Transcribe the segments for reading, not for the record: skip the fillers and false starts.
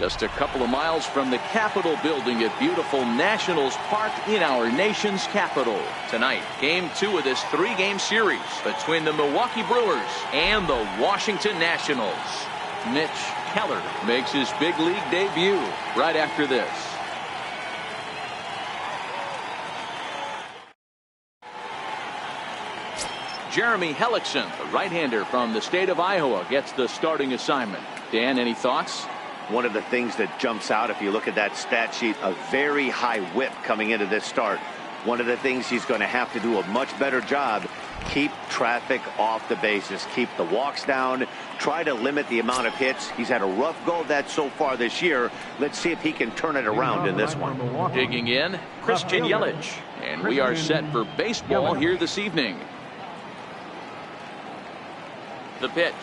Just a couple of miles from the Capitol building at beautiful Nationals Park in our nation's capital. Tonight, game 2 of this 3-game series between the Milwaukee Brewers and the Washington Nationals. Mitch Keller makes his big league debut right after this. Jeremy Hellickson, the right-hander from the state of Iowa, gets the starting assignment. Dan, any thoughts? One of the things that jumps out if you look at that stat sheet, a very high whip coming into this start. One of the things he's going to have to do a much better job, keep traffic off the bases, keep the walks down, try to limit the amount of hits. He's had a rough go of that so far this year. Let's see if he can turn it around in this one. Digging in, Christian Yelich. And we are set for baseball here this evening. The pitch.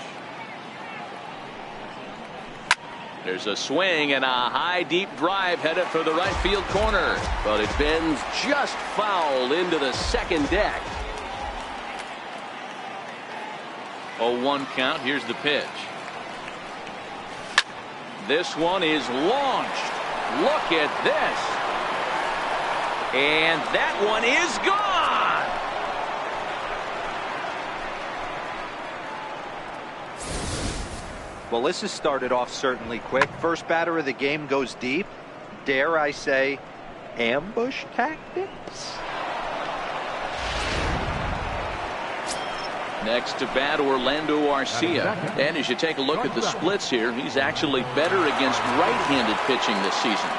There's a swing and a high deep drive headed for the right field corner, but it bends just foul into the second deck. 0-1 count. Here's the pitch. This one is launched. Look at this. And that one is gone. Well, this has started off certainly quick. First batter of the game goes deep. Dare I say, ambush tactics? Next to bat, Orlando Arcia. And as you take a look at the splits here, he's actually better against right-handed pitching this season.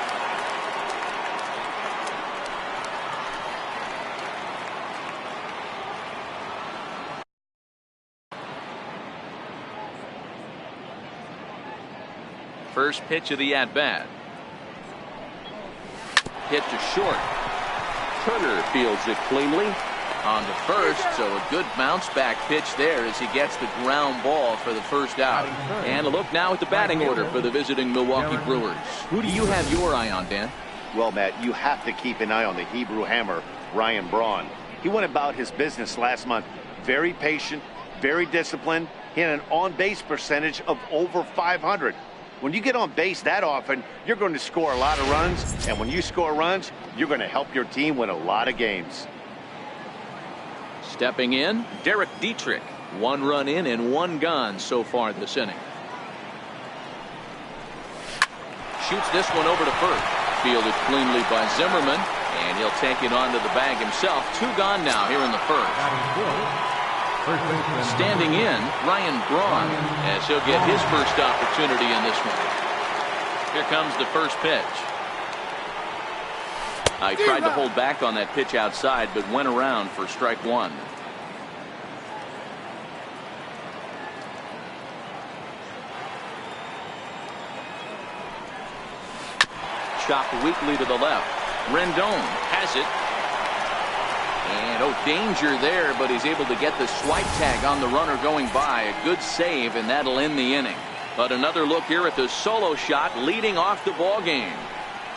First pitch of the at-bat. Hit to short. Turner fields it cleanly on to first, so a good bounce back pitch there as he gets the ground ball for the first out. And a look now at the batting order for the visiting Milwaukee Brewers. Who do you have your eye on, Dan? Well, Matt, you have to keep an eye on the Hebrew Hammer, Ryan Braun. He went about his business last month. Very patient, very disciplined. He had an on-base percentage of over 500. When you get on base that often, you're going to score a lot of runs, and when you score runs, you're going to help your team win a lot of games. Stepping in, Derek Dietrich. 1 run in and 1 gone so far this inning. Shoots this one over to first. Fielded cleanly by Zimmerman, and he'll take it onto the bag himself. 2 gone now here in the first. Standing in, Ryan Braun, as he'll get his first opportunity in this one. Here comes the first pitch. I tried to hold back on that pitch outside, but went around for strike 1. Chopped weakly to the left. Rendon has it. And danger there, but he's able to get the swipe tag on the runner going by. A good save, and that'll end the inning. But another look here at the solo shot leading off the ball game.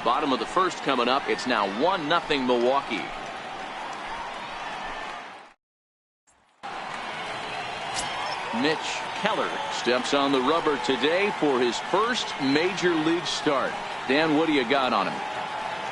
Bottom of the first coming up. It's now 1-0 Milwaukee. Mitch Keller steps on the rubber today for his first major league start. Dan, what do you got on him?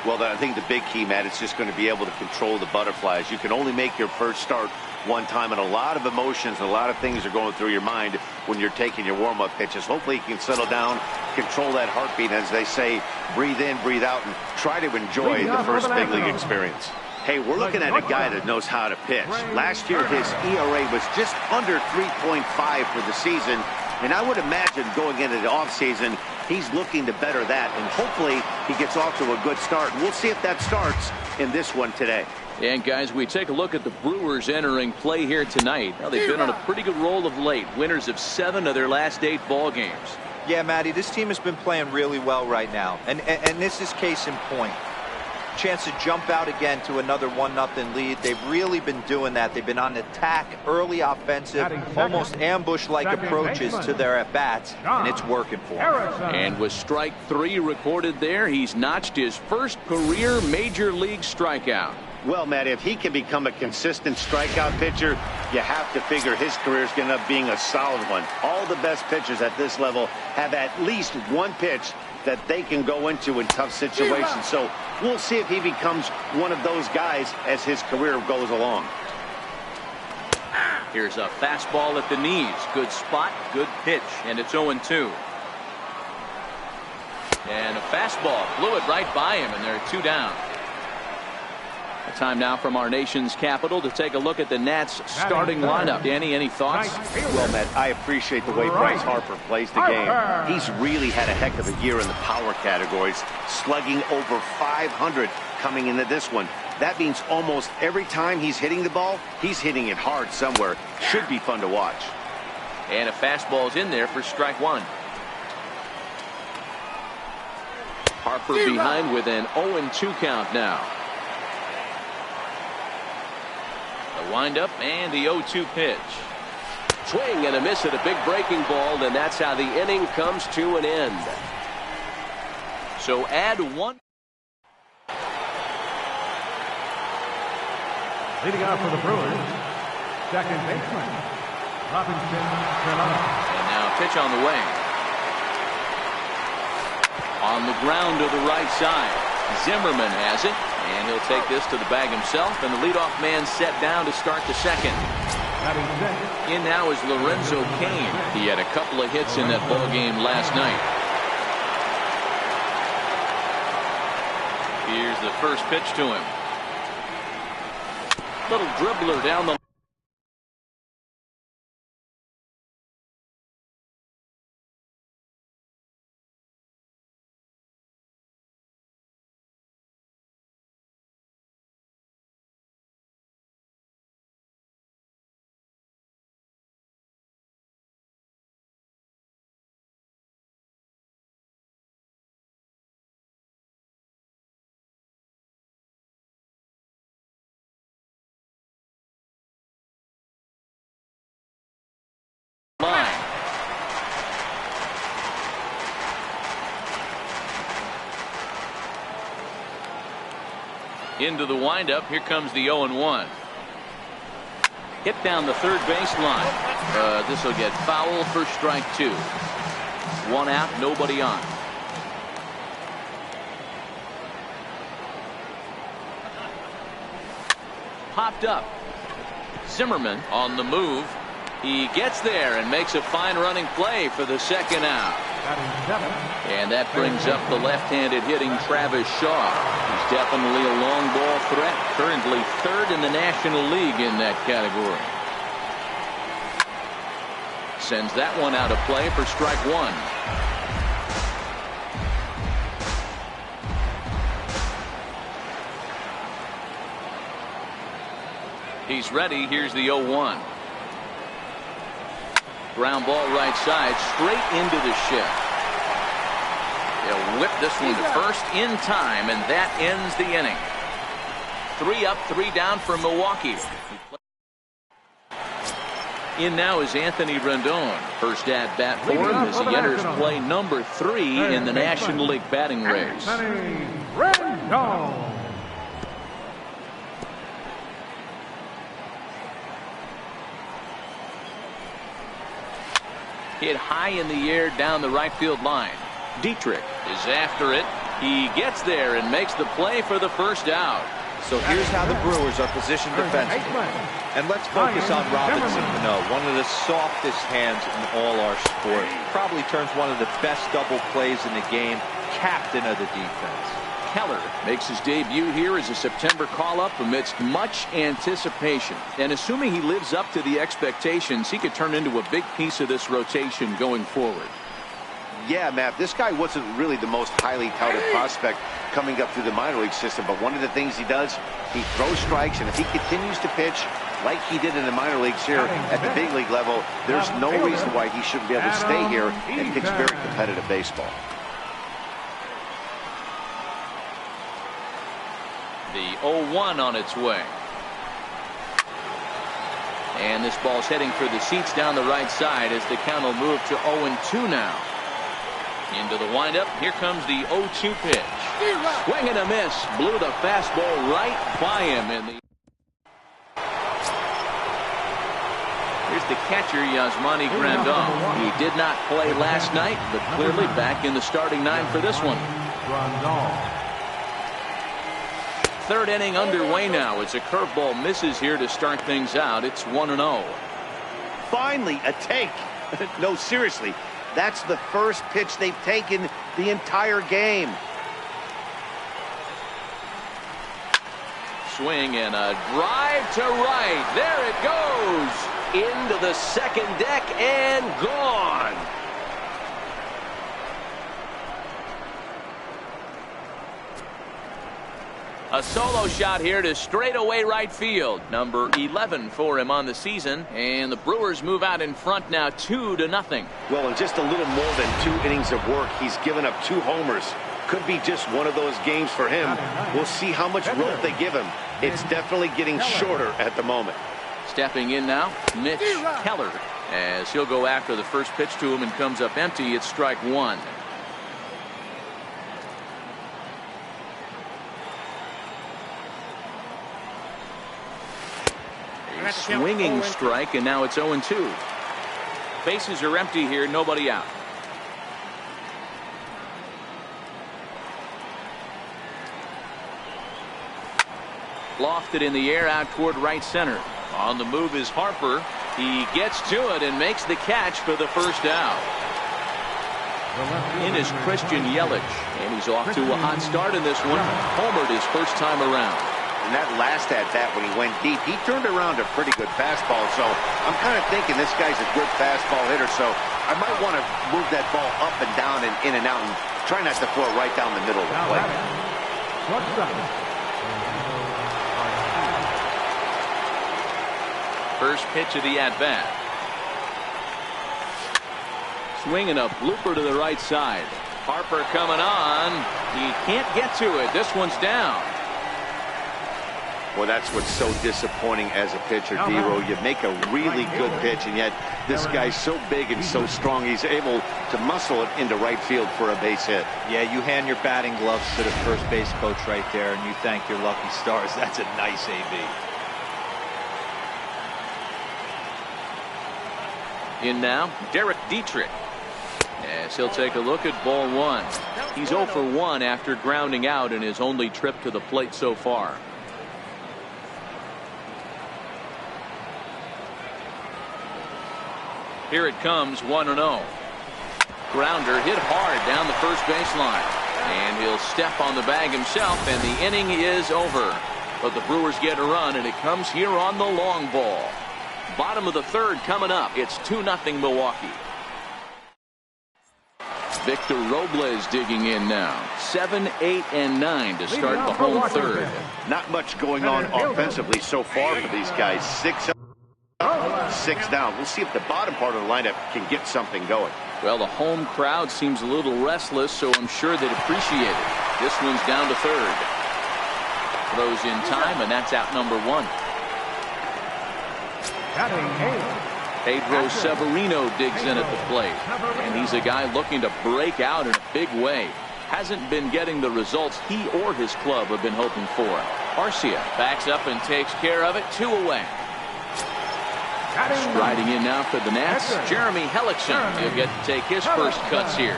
Well, I think the big key, Matt, is just going to be able to control the butterflies. You can only make your first start one time, and a lot of emotions, a lot of things are going through your mind when you're taking your warm-up pitches. Hopefully he can settle down, control that heartbeat, as they say, breathe in, breathe out, and try to enjoy the first big league experience. Hey, we're looking at a guy that knows how to pitch. Last year, his ERA was just under 3.5 for the season, and I would imagine going into the offseason, he's looking to better that, and hopefully he gets off to a good start. We'll see if that starts in this one today. And guys, we take a look at the Brewers entering play here tonight. Now, they've been on a pretty good roll of late. Winners of 7 of their last 8 ball games. Yeah, Matty, this team has been playing really well right now, and this is case in point. Chance to jump out again to another 1-0 lead. They've really been doing that. They've been on attack, early offensive, almost ambush-like approaches to their at-bats, and it's working for them. And with strike 3 recorded there, he's notched his first career major league strikeout. Well, Matt, if he can become a consistent strikeout pitcher, you have to figure his career is going to end up being a solid one. All the best pitchers at this level have at least one pitch that they can go into in tough situations. So we'll see if he becomes one of those guys as his career goes along. Here's a fastball at the knees. Good spot, good pitch, and it's 0-2. And a fastball blew it right by him, and there are 2 down. A time now from our nation's capital to take a look at the Nats starting lineup. Danny, any thoughts? Well, Matt, I appreciate the way Bryce Harper plays the game. He's really had a heck of a year in the power categories, slugging over 500 coming into this one. That means almost every time he's hitting the ball, he's hitting it hard somewhere. Should be fun to watch. And a fastball's in there for strike 1. Harper behind with an 0-2 count now. The windup and the 0-2 pitch. Swing and a miss at a big breaking ball, and that's how the inning comes to an end. So add 1. Leading off for the Brewers, second baseman, Robinson Cano. And now pitch on the way. On the ground to the right side. Zimmerman has it, and he'll take this to the bag himself, and the leadoff man set down to start the second. In now is Lorenzo Cain. He had a couple of hits in that ball game last night. Here's the first pitch to him. Little dribbler down the line. Into the windup. Here comes the 0-1. Hit down the third baseline. This will get foul for strike 2. 1 out, nobody on. Popped up. Zimmerman on the move. He gets there and makes a fine running play for the second out. And that brings up the left-handed hitting Travis Shaw. He's definitely a long ball threat. Currently 3rd in the National League in that category. Sends that one out of play for strike 1. He's ready. Here's the 0-1. Ground ball right side, straight into the shift. He'll whip this one to first in time, and that ends the inning. 3 up, 3 down for Milwaukee. In now is Anthony Rendon. First at bat for him as he enters play number 3 in the National League batting race. Anthony Rendon. Hit high in the air down the right field line. Dietrich is after it. He gets there and makes the play for the first out. So here's how the Brewers are positioned defensively. And let's focus on Robinson Cano, one of the softest hands in all our sport. Probably turns one of the best double plays in the game. Captain of the defense. Keller makes his debut here as a September call-up amidst much anticipation. And assuming he lives up to the expectations, he could turn into a big piece of this rotation going forward. Yeah, Matt, this guy wasn't really the most highly touted prospect coming up through the minor league system, but one of the things he does, he throws strikes, and if he continues to pitch like he did in the minor leagues here at the big league level, there's no reason why he shouldn't be able to stay here and pitch very competitive baseball. The 0-1 on its way. And this ball's heading for the seats down the right side as the count will move to 0-2 now. Into the windup. Here comes the 0-2 pitch. Swing and a miss. Blew the fastball right by him in the. Here's the catcher, Yasmani Grandal. He did not play last night, but clearly back in the starting nine for this one. Third inning underway now as a curveball misses here to start things out. It's 1-0. Finally, a take. No, seriously, that's the first pitch they've taken the entire game. Swing and a drive to right. There it goes. Into the second deck and gone. A solo shot here to straightaway right field. Number 11 for him on the season. And the Brewers move out in front now 2-0. Well, in just a little more than 2 innings of work, he's given up 2 homers. Could be just one of those games for him. We'll see how much rope they give him. It's definitely getting shorter at the moment. Stepping in now, Mitch Keller, as he'll go after the first pitch to him and comes up empty. It's strike one. A swinging strike, and now it's 0-2. Bases are empty here, nobody out. Lofted in the air out toward right center. On the move is Harper. He gets to it and makes the catch for the first out. In is Christian Yelich, and he's off to a hot start in this one. Homered his first time around. And that last at-bat when he went deep, he turned around a pretty good fastball. So I'm kind of thinking this guy's a good fastball hitter. So I might want to move that ball up and down and in and out and try not to throw it right down the middle of the plate. First pitch of the at-bat. Swinging a blooper to the right side. Harper coming on. He can't get to it. This one's down. Well, that's what's so disappointing as a pitcher, D-Row. You make a really good pitch, and yet this guy's so big and so strong, he's able to muscle it into right field for a base hit. Yeah, you hand your batting gloves to the first base coach right there, and you thank your lucky stars. That's a nice AB. In now, Derek Dietrich. As he'll take a look at ball one. He's 0 for 1 after grounding out in his only trip to the plate so far. Here it comes, 1-0. Grounder hit hard down the first baseline. And he'll step on the bag himself, and the inning is over. But the Brewers get a run, and it comes here on the long ball. Bottom of the third coming up. It's 2-0 Milwaukee. Victor Robles digging in now. 7, 8, and 9 to start the home third. Not much going on offensively so far for these guys. 6 up, 6 down. We'll see if the bottom part of the lineup can get something going. Well, the home crowd seems a little restless, so I'm sure they'd appreciate it. This one's down to third. Throws in time, and that's out number 1. Pedro Severino digs in at the plate, and he's a guy looking to break out in a big way. Hasn't been getting the results he or his club have been hoping for. Arcia backs up and takes care of it. 2 away. Striding in now for the Nats, Jeremy Hellickson. He'll get to take his first cuts here.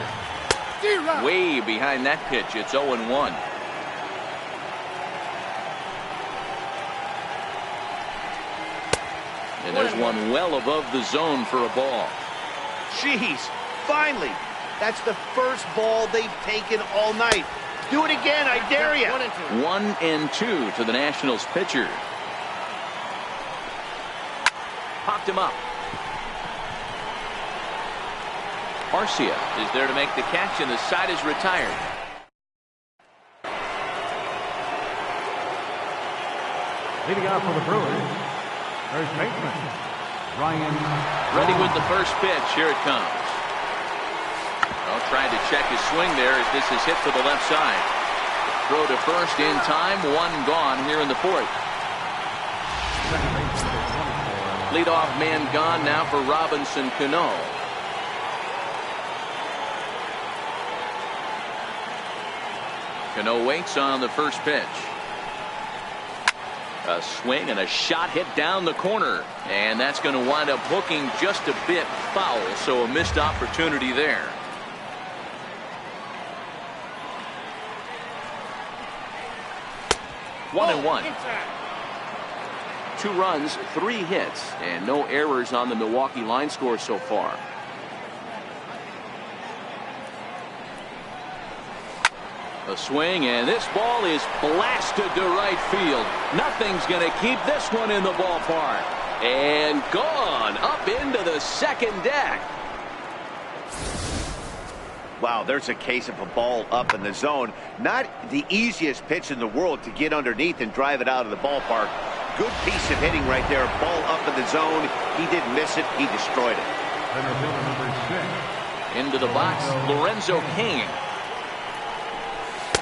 Way behind that pitch. It's 0-1. And there's one well above the zone for a ball. Jeez, finally. That's the first ball they've taken all night. Do it again, I dare you. 1-2 to the Nationals pitcher. Popped him up. Arcia is there to make the catch, and the side is retired. Leading off for the Brewers, first baseman, Ryan. Ready with the first pitch. Here it comes. Well, trying to check his swing there as this is hit to the left side. Throw to first in time. 1 gone here in the fourth. Leadoff man gone now for Robinson Cano. Cano waits on the first pitch. A swing and a shot hit down the corner, and that's going to wind up hooking just a bit foul, so a missed opportunity there. One and one. 2 runs, 3 hits, and no errors on the Milwaukee line score so far. A swing, and this ball is blasted to right field. Nothing's going to keep this one in the ballpark. And gone up into the second deck. Wow, there's a case of a ball up in the zone. Not the easiest pitch in the world to get underneath and drive it out of the ballpark. Good piece of hitting right there. Ball up in the zone. He didn't miss it. He destroyed it. Into the box, Lorenzo Cain.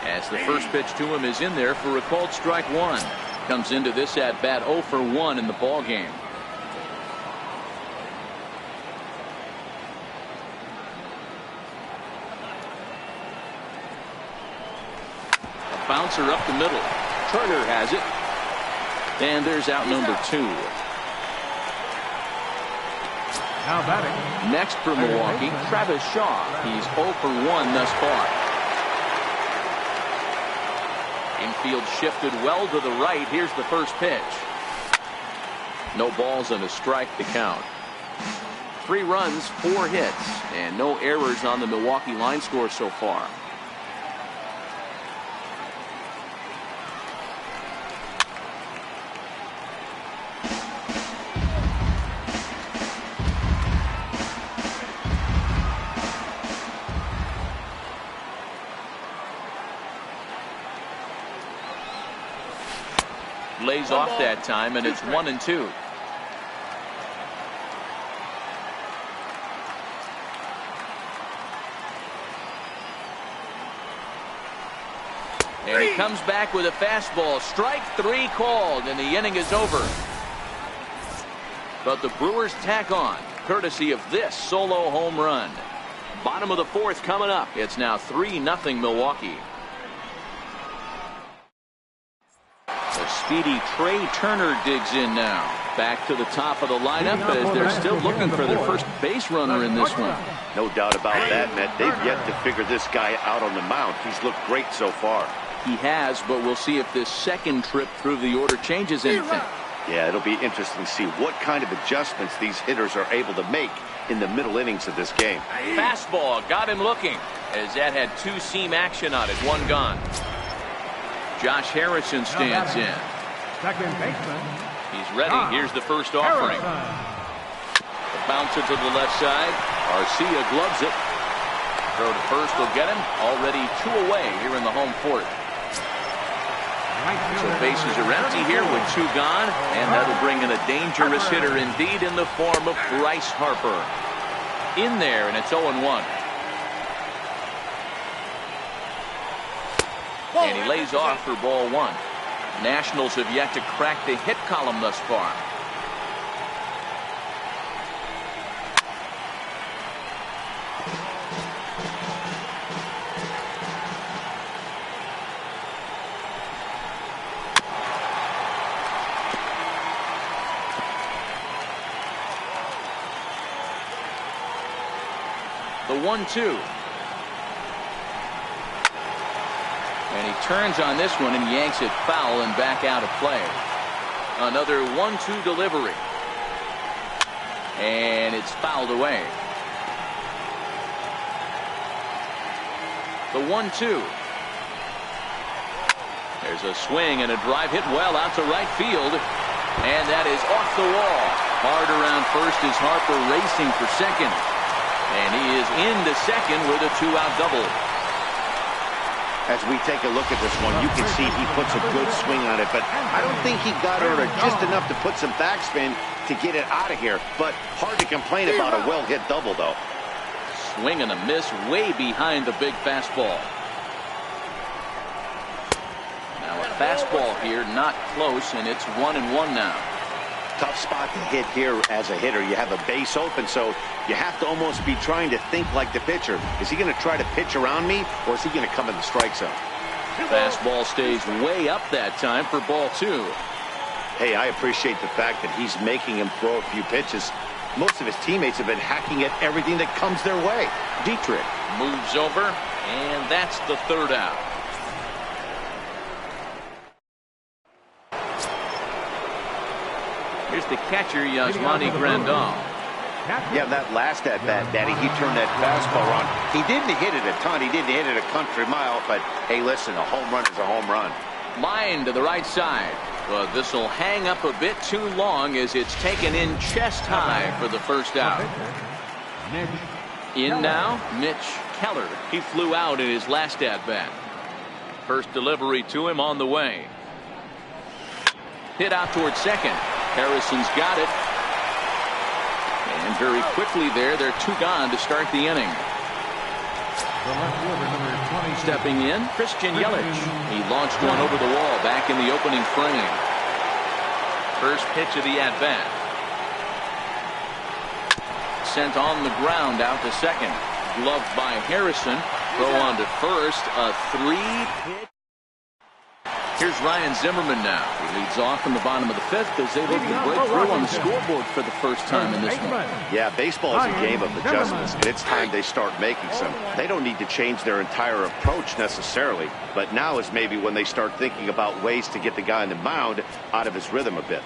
As the first pitch to him is in there for a called strike 1. Comes into this at bat 0 for 1 in the ball game. A bouncer up the middle. Turner has it. And there's out number 2. Now batting. Next for Milwaukee, Travis Shaw. He's 0 for 1 thus far. Infield shifted well to the right. Here's the first pitch. No balls and a strike to count. 3 runs, 4 hits, and no errors on the Milwaukee line score so far. Lays off that time, and it's 1 and 2. And he comes back with a fastball. Strike 3 called, and the inning is over. But the Brewers tack on, courtesy of this solo home run. Bottom of the 4th coming up. It's now 3-0 Milwaukee. The speedy Trey Turner digs in now. Back to the top of the lineup as they're still looking for their first base runner in this one. No doubt about that, Matt. They've yet to figure this guy out on the mound. He's looked great so far. He has, but we'll see if this second trip through the order changes anything. Yeah, it'll be interesting to see what kind of adjustments these hitters are able to make in the middle innings of this game. Fastball got him looking as that had 2-seam action on it. 1 gone. Josh Harrison stands in. Second baseman. He's ready. Here's the first offering. The bouncer to the left side. Arcia gloves it. Throw to first will get him. Already 2 away here in the home 4th. So bases are empty here with 2 gone, and that'll bring in a dangerous hitter indeed in the form of Bryce Harper. In there, and it's 0-1. And he lays off for ball 1. Nationals have yet to crack the hit column thus far. The 1-2. And he turns on this one and yanks it foul and back out of play. Another 1-2 delivery. And it's fouled away. The 1-2. There's a swing and a drive hit well out to right field. And that is off the wall. Hard around first is Harper racing for second. And he is into second with a 2-out double. As we take a look at this one, you can see he puts a good swing on it, but I don't think he got under just enough to put some backspin to get it out of here. But hard to complain about a well-hit double, though. Swing and a miss way behind the big fastball. Now a fastball here, not close, and it's 1-1 now. Tough spot to hit here as a hitter. You have a base open, so you have to almost be trying to think like the pitcher. Is he going to try to pitch around me, or is he going to come in the strike zone? Fastball stays way up that time for ball 2. Hey, I appreciate the fact that he's making him throw a few pitches. Most of his teammates have been hacking at everything that comes their way. Dietrich moves over, and that's the third out. Here's the catcher, Yasmani Grandal. Yeah, that last at-bat, Daddy, he turned that fastball on. He didn't hit it a ton. He didn't hit it a country mile, but, hey, listen, a home run is a home run. Line to the right side. But this will hang up a bit too long as it's taken in chest high for the first out. In now, Mitch Keller. He flew out in his last at-bat. First delivery to him on the way. Hit out towards second. Harrison's got it. And very quickly there, they're two gone to start the inning. Stepping in, Christian Yelich. He launched one over the wall back in the opening frame. First pitch of the at-bat. Sent on the ground out to second. Gloved by Harrison. Throw on to first. A 3-pitch. Here's Ryan Zimmerman now. He leads off in the bottom of the fifth as they look to break through on the scoreboard for the first time in this one. Yeah, baseball is a game of adjustments, and it's time they start making some. They don't need to change their entire approach necessarily, but now is maybe when they start thinking about ways to get the guy on the mound out of his rhythm a bit.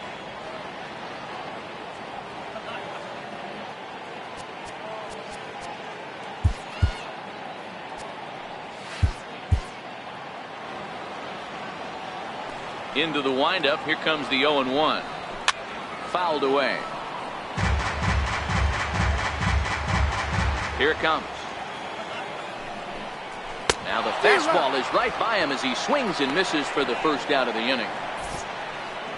Into the windup. Here comes the 0-1. Fouled away. Here it comes. Now the fastball is right by him as he swings and misses for the first out of the inning.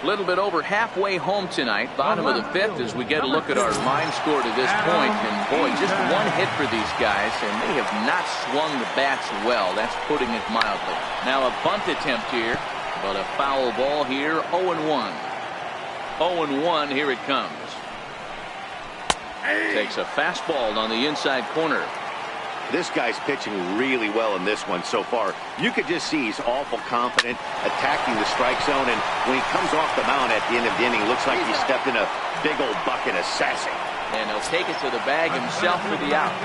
A little bit over halfway home tonight. Bottom of the fifth as we get a look at our line score to this point. And boy, just one hit for these guys, and they have not swung the bats well. That's putting it mildly. Now a bunt attempt here. But a foul ball here, 0-1. 0-1, here it comes. Takes a fastball on the inside corner. This guy's pitching really well in this one so far. You could just see he's awful confident, attacking the strike zone, and when he comes off the mound at the end of the inning, looks like he stepped in a big old bucket of sassy. And he'll take it to the bag himself for the out.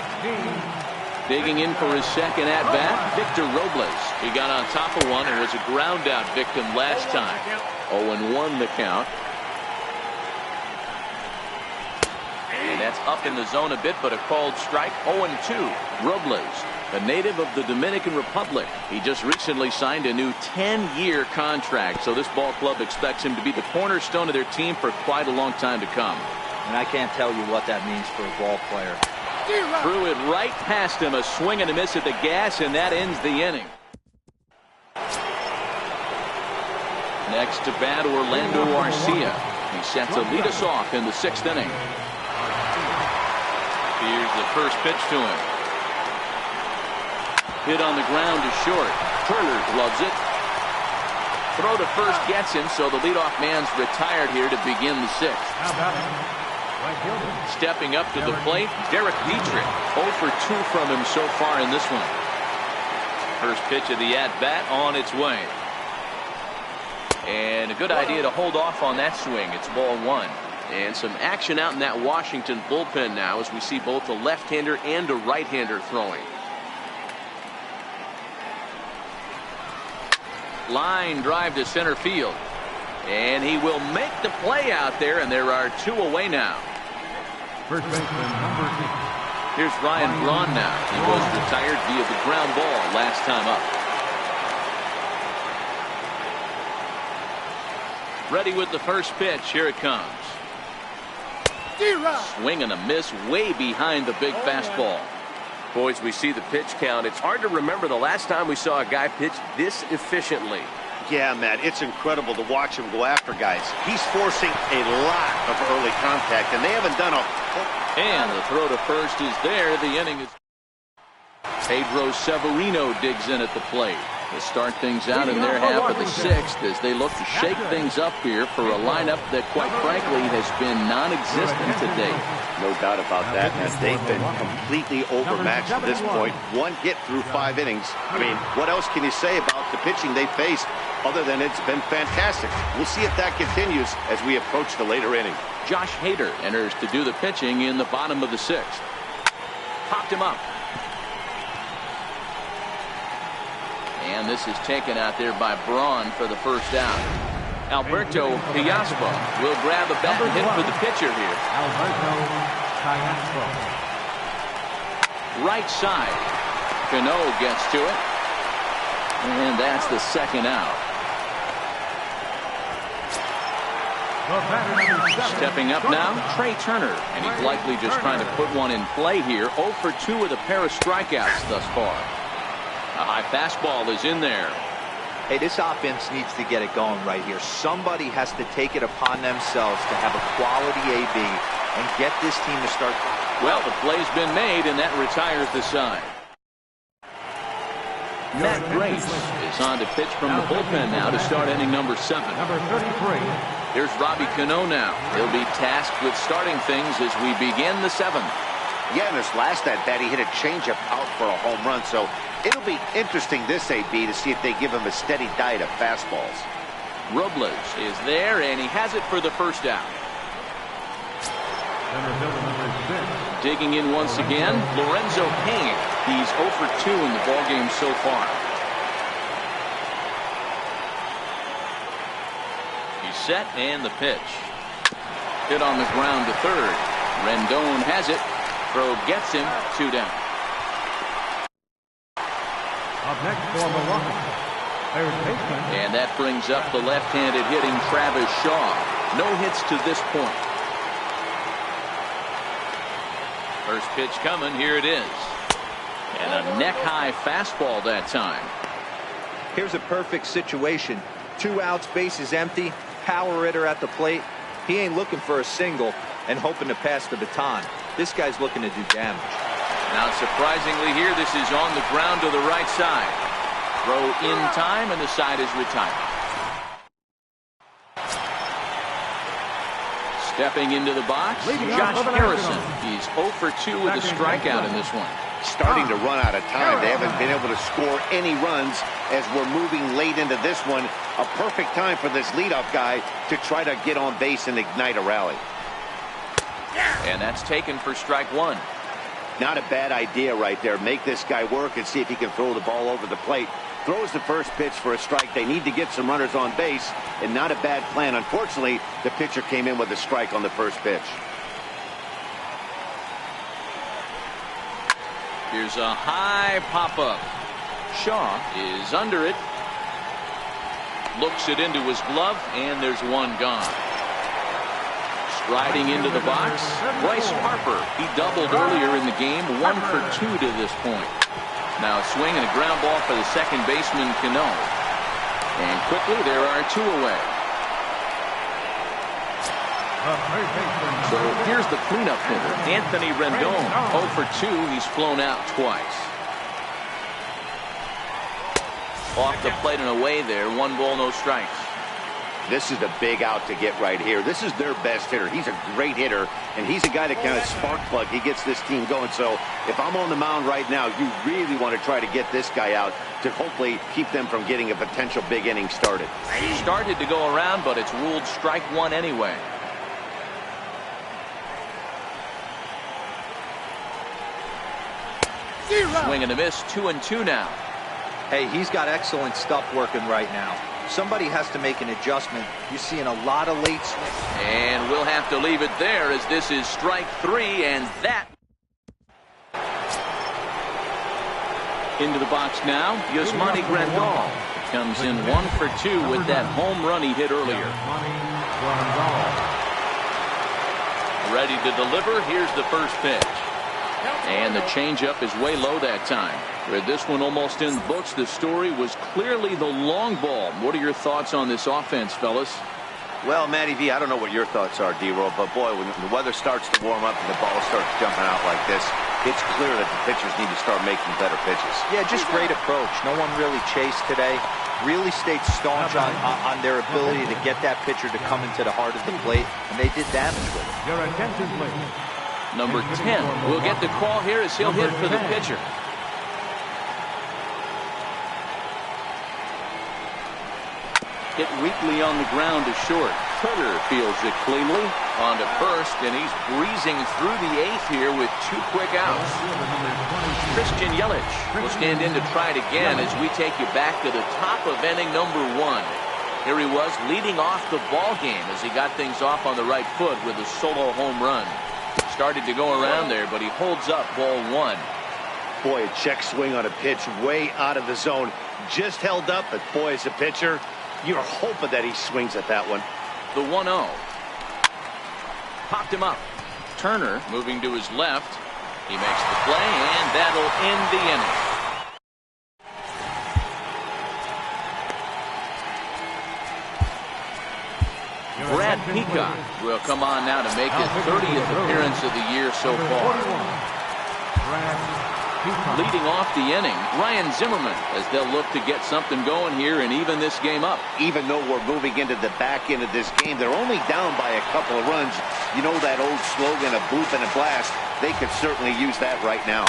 Digging in for his second at-bat, Victor Robles. He got on top of one and was a ground-out victim last time. 0-1 the count. And that's up in the zone a bit, but a called strike. 0-2. Robles, a native of the Dominican Republic. He just recently signed a new 10-year contract, so this ball club expects him to be the cornerstone of their team for quite a long time to come. And I can't tell you what that means for a ball player. Threw it right past him, a swing and a miss at the gas, and that ends the inning. Next to bat, Orlando Arcia. He's set to lead us off in the sixth inning. Here's the first pitch to him. Hit on the ground to short. Turner gloves it. Throw to first gets him, so the leadoff man's retired here to begin the sixth. Stepping up to the plate, Derek Dietrich. 0 for 2 from him so far in this one. First pitch of the at-bat on its way. And a good idea to hold off on that swing. It's ball one. And some action out in that Washington bullpen now as we see both a left-hander and a right-hander throwing. Line drive to center field. And he will make the play out there, and there are two away now. First baseman, number 6. Here's Ryan Braun now. He was retired via the ground ball last time up. Ready with the first pitch. Here it comes. Swing and a miss way behind the big fastball. Boys, we see the pitch count. It's hard to remember the last time we saw a guy pitch this efficiently. Yeah, Matt, it's incredible to watch him go after guys. He's forcing a lot of early contact, and they haven't done a... And the throw to first is there. The inning is... Pedro Severino digs in at the plate. To start things out in their half of the sixth as they look to shake things up here for a lineup that, quite frankly, has been non-existent to date. No doubt about that, as they've been completely overmatched at this point. One hit through 5 innings. I mean, what else can you say about the pitching they faced other than it's been fantastic? We'll see if that continues as we approach the later inning. Josh Hader enters to do the pitching in the bottom of the sixth. Popped him up. And this is taken out there by Braun for the first out. Alberto Piaspo will grab a bat and hit for the pitcher here. Alberto Piaspo. Right side. Cano gets to it. And that's the second out. Stepping up now, Trey Turner. And he's likely just trying to put one in play here. 0 for 2 with a pair of strikeouts thus far. A high fastball is in there. Hey, this offense needs to get it going right here. Somebody has to take it upon themselves to have a quality AB and get this team to start. Well, the play's been made, and that retires the side. Matt Grace is on to pitch from the bullpen now to start inning number 7. Number 33. Here's Robbie Cano now. He'll be tasked with starting things as we begin the 7th. Yeah, in this last at-bat, he hit a changeup out for a home run, so it'll be interesting this AB to see if they give him a steady diet of fastballs. Robles is there, and he has it for the first out. Number 6. Digging in once again, Lorenzo Cain. He's 0 for 2 in the ballgame so far. He's set, and the pitch. Hit on the ground to third. Rendon has it. Throw gets him, 2 down. Up next for Milwaukee, third baseman. And that brings up the left-handed hitting Travis Shaw. No hits to this point. First pitch coming, here it is. And a neck-high fastball that time. Here's a perfect situation. 2 outs, bases empty, power hitter at the plate. He ain't looking for a single and hoping to pass the baton. This guy's looking to do damage. Now, surprisingly here, this is on the ground to the right side. Throw in time, and the side is retired. Stepping into the box, Josh Harrison. He's 0 for 2 with a strikeout in this one. Starting to run out of time. They haven't been able to score any runs as we're moving late into this one. A perfect time for this leadoff guy to try to get on base and ignite a rally. And that's taken for strike 1. Not a bad idea right there. Make this guy work and see if he can throw the ball over the plate. Throws the first pitch for a strike. They need to get some runners on base, and not a bad plan. Unfortunately, the pitcher came in with a strike on the first pitch. Here's a high pop-up. Shaw is under it. Looks it into his glove, and there's one gone. Striding into the box, Bryce Harper. He doubled earlier in the game, 1 for 2 to this point. Now a swing and a ground ball for the second baseman, Cano. And quickly there are 2 away. So here's the cleanup hitter, Anthony Rendon. 0 for 2, he's flown out twice. Off the plate and away there, 1 ball, no strikes. This is a big out to get right here. This is their best hitter. He's a great hitter, and he's a guy that kind of spark plug. He gets this team going. So if I'm on the mound right now, you really want to try to get this guy out to hopefully keep them from getting a potential big inning started. Started to go around, but it's ruled strike 1 anyway. Swing and a miss, 2-2 now. Hey, he's got excellent stuff working right now. Somebody has to make an adjustment. You're seeing a lot of late swings. And we'll have to leave it there as this is strike 3, and that. Into the box now, Yasmani Grandal comes in 1 for 2 with that home run he hit earlier. Ready to deliver, here's the first pitch. And the changeup is way low that time. With this one almost in the books, the story was clearly the long ball. What are your thoughts on this offense, fellas? Well, Matty V, I don't know what your thoughts are, D-Roll, but boy, when the weather starts to warm up and the ball starts jumping out like this, it's clear that the pitchers need to start making better pitches. Yeah, just great approach. No one really chased today. Really stayed staunch on their ability to get that pitcher to come into the heart of the plate, and they did damage with it. Your attention, please. Number 10 will get the call here as he'll hit for the pitcher. Hit weakly on the ground to short. Turner fields it cleanly. On to first, and he's breezing through the 8th here with 2 quick outs. Christian Yelich will stand in to try it again as we take you back to the top of inning number 1. Here he was leading off the ball game as he got things off on the right foot with a solo home run. Started to go around there, but he holds up ball 1. Boy, a check swing on a pitch way out of the zone. Just held up, but boy, as a pitcher, you're hoping that he swings at that one. The 1-0. Popped him up. Turner moving to his left. He makes the play, and that'll end the inning. Brad Peacock will come on now to make his 30th appearance of the year so far. Leading off the inning, Ryan Zimmerman, as they'll look to get something going here and even this game up. Even though we're moving into the back end of this game, they're only down by a couple of runs. You know that old slogan, a boop and a blast. They could certainly use that right now.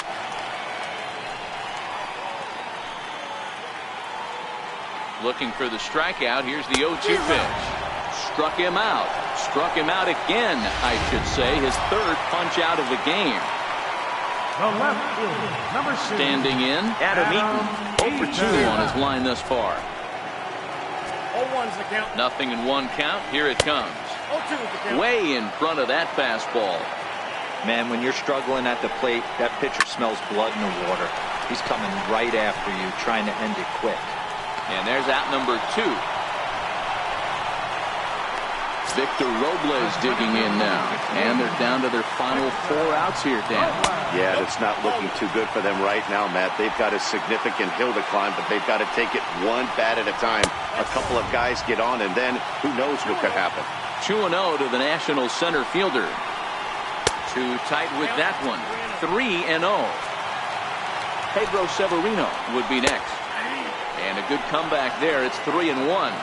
Looking for the strikeout. Here's the 0-2 pitch. Struck him out. Struck him out again, I should say. His 3rd punch out of the game. The left fielder, number 2. Standing in, Adam Eaton. 0 for 2 on his line thus far. 0-1's the count. Nothing in 1 count. Here it comes. 0-2's the count. Way in front of that fastball. Man, when you're struggling at the plate, that pitcher smells blood in the water. He's coming right after you, trying to end it quick. And there's out number 2. Victor Robles digging in now. And they're down to their final 4 outs here, Dan. Yeah, it's not looking too good for them right now, Matt. They've got a significant hill to climb, but they've got to take it one bat at a time. A couple of guys get on, and then who knows what could happen. 2-0 to the National center fielder. Too tight with that one. 3-0. Pedro Severino would be next. And a good comeback there. It's 3-1.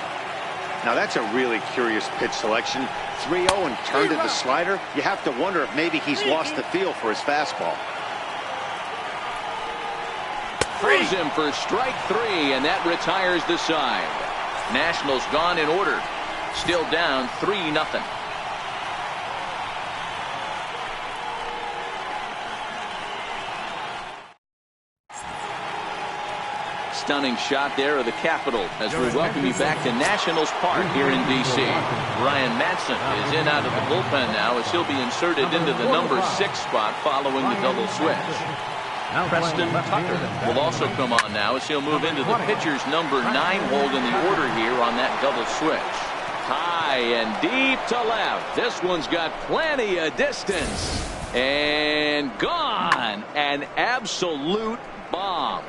Now that's a really curious pitch selection. 3-0 and turned to the slider. You have to wonder if maybe he's lost the feel for his fastball. Throws him for strike 3, and that retires the side. Nationals gone in order. Still down 3-0. Stunning shot there of the Capitol as we welcome you back to Nationals Park here in D.C. Brian Madsen is in out of the bullpen now as he'll be inserted into the number 6 spot following the double switch. Preston Tucker will also come on now as he'll move into the pitcher's number 9 hold in the order here on that double switch. High and deep to left. This one's got plenty of distance. And gone. An absolute bomb.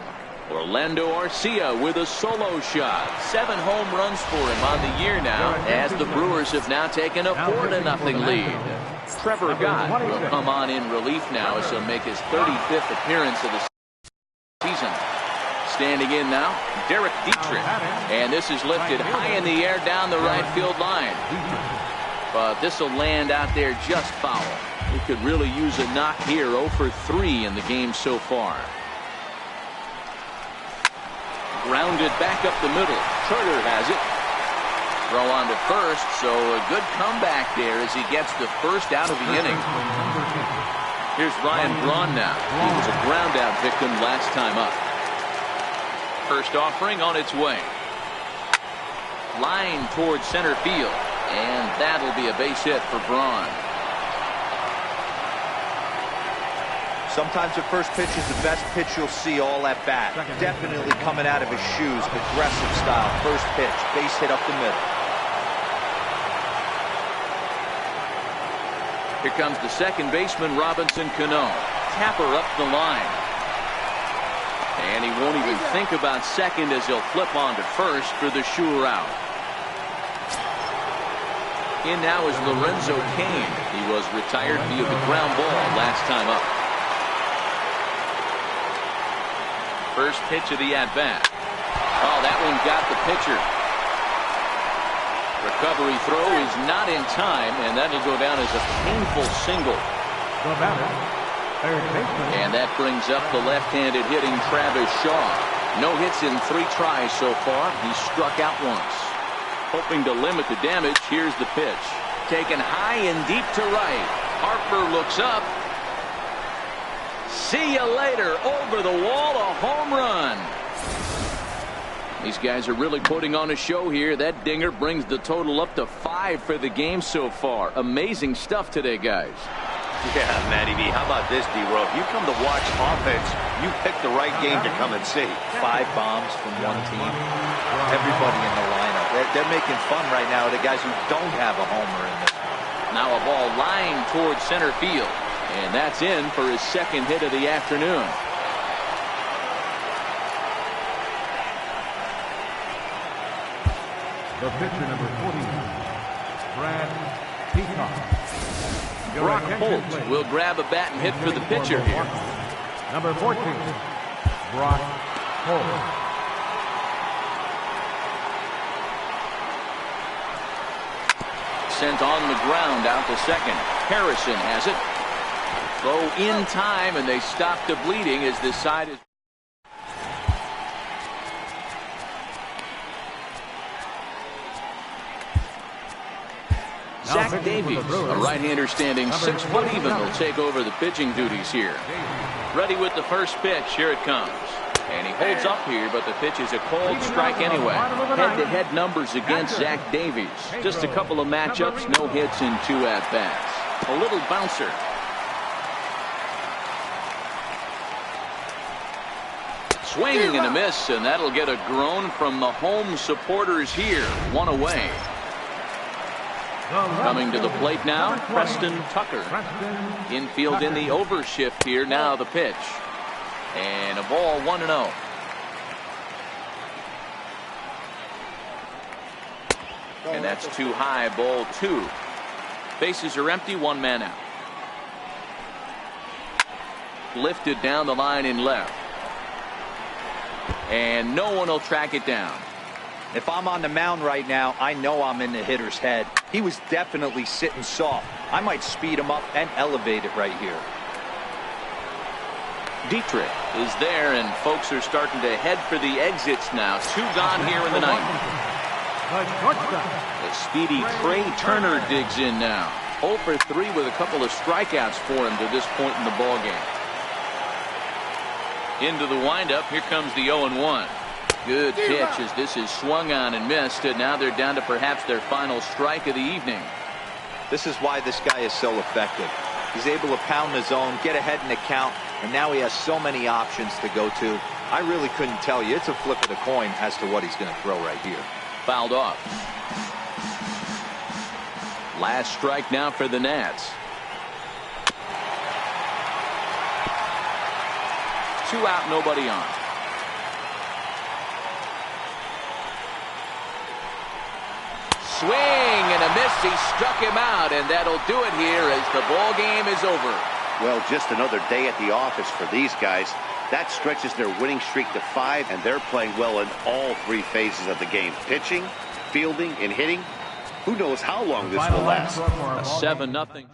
Orlando Arcia with a solo shot. 7 home runs for him on the year now as the Brewers have now taken a 4-0 lead. Trevor Gott will come on in relief now as he'll make his 35th appearance of the season. Standing in now, Derek Dietrich. And this is lifted high in the air down the right field line. But this will land out there just foul. We could really use a knock here. 0 for 3 in the game so far. Grounded back up the middle. Turner has it. Throw on to first, so a good comeback there as he gets the first out of the inning. Here's Ryan Braun now. He was a ground out victim last time up. First offering on its way. Line towards center field, and that'll be a base hit for Braun. Sometimes the first pitch is the best pitch you'll see all at bat. Definitely coming out of his shoes. Aggressive style. First pitch. Base hit up the middle. Here comes the second baseman, Robinson Cano. Tapper up the line. And he won't even think about second as he'll flip on to first for the sure out. In now is Lorenzo Cain. He was retired via the ground ball last time up. First pitch of the at-bat. Oh, that one got the pitcher. Recovery throw is not in time, and that'll go down as a painful single. The batter, third baseman. And that brings up the left-handed hitting Travis Shaw. No hits in 3 tries so far. He struck out once. Hoping to limit the damage, here's the pitch. Taken high and deep to right. Harper looks up. See you later. Over the wall, a home run. These guys are really putting on a show here. That dinger brings the total up to 5 for the game so far. Amazing stuff today, guys. Yeah, Matty V, how about this, D-Row? If you come to watch offense, you pick the right game to come and see. 5 bombs from one team. Everybody in the lineup. They're making fun right now of the guys who don't have a homer in this. Now a ball lined towards center field. And that's in for his second hit of the afternoon. The pitcher, number 41, Brad Peacock. Brock Holt will grab a bat and hit for the pitcher here. Number 14, Brock Holt. Sent on the ground out to second. Harrison has it. Throw in time, and they stop the bleeding as this side is. Zach Davies, a right-hander standing 6 foot even, will take over the pitching duties here. Ready with the first pitch. Here it comes. And he holds up here, but the pitch is a cold strike anyway. Head-to-head numbers against Zach Davies. Just a couple of matchups, no hits in 2 at-bats. A little bouncer. Swing and a miss, and that'll get a groan from the home supporters here. 1 away. Coming to the plate now, Preston Tucker. Infield in the overshift here. Now the pitch. And a ball 1-0. And that's too high, ball 2. Bases are empty, 1 man out. Lifted down the line in left. And no one will track it down. If I'm on the mound right now, I know I'm in the hitter's head. He was definitely sitting soft. I might speed him up and elevate it right here. Dietrich is there, and folks are starting to head for the exits now. 2 gone here in the 9th. The speedy Trey Turner digs in now. 0 for 3 with a couple of strikeouts for him to this point in the ballgame. Into the windup. Here comes the 0-1. Good pitch as this is swung on and missed, and now they're down to perhaps their final strike of the evening. This is why this guy is so effective. He's able to pound the zone, get ahead in the count, and now he has so many options to go to. I really couldn't tell you. It's a flip of the coin as to what he's going to throw right here. Fouled off. Last strike now for the Nats. 2 out, nobody on. Swing and a miss. He struck him out, and that'll do it here as the ball game is over. Well, just another day at the office for these guys. That stretches their winning streak to 5, and they're playing well in all 3 phases of the game. Pitching, fielding, and hitting. Who knows how long this will last. A 7-0.